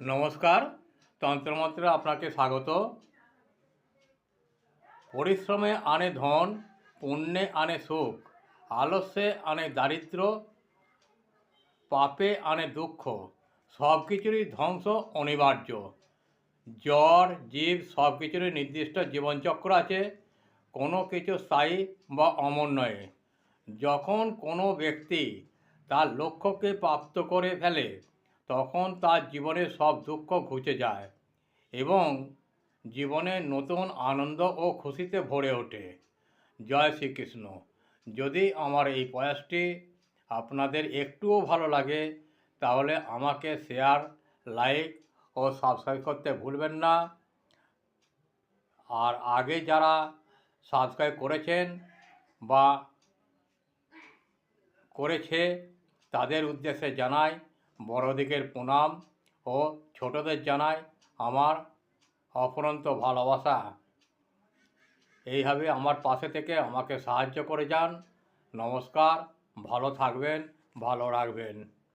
নমস্কার, তন্ত্রমন্ত্রে আপনাকে স্বাগত। পরিশ্রমে আনে ধন, পুণ্যে আনে সুখ, আলস্যে আনে দারিদ্র, পাপে আনে দুঃখ। সব কিছুরই ধ্বংস অনিবার্য। জড় জীব সব কিছুরই নির্দিষ্ট জীবনচক্র আছে, কোনো কিছু স্থায়ী বা অমর নয়। যখন কোনো ব্যক্তি তার লক্ষ্যকে প্রাপ্ত করে ফেলে তখন তার জীবনের সব দুঃখ ঘুচে যায় এবং জীবনে নতুন আনন্দ ও খুশিতে ভরে ওঠে। জয় শ্রীকৃষ্ণ। যদি আমার এই প্রয়াসটি আপনাদের একটুও ভালো লাগে তাহলে আমাকে শেয়ার, লাইক ও সাবস্ক্রাইব করতে ভুলবেন না। আর আগে যারা সাবস্ক্রাইব করেছেন বা করেছে তাদের উদ্দেশ্যে জানাই বড়দিকের প্রণাম ও ছোটদের জানাই আমার অফুরন্ত ভালোবাসা। এইভাবে আমার পাশে থেকে আমাকে সাহায্য করে যান। নমস্কার, ভালো থাকবেন, ভালো রাখবেন।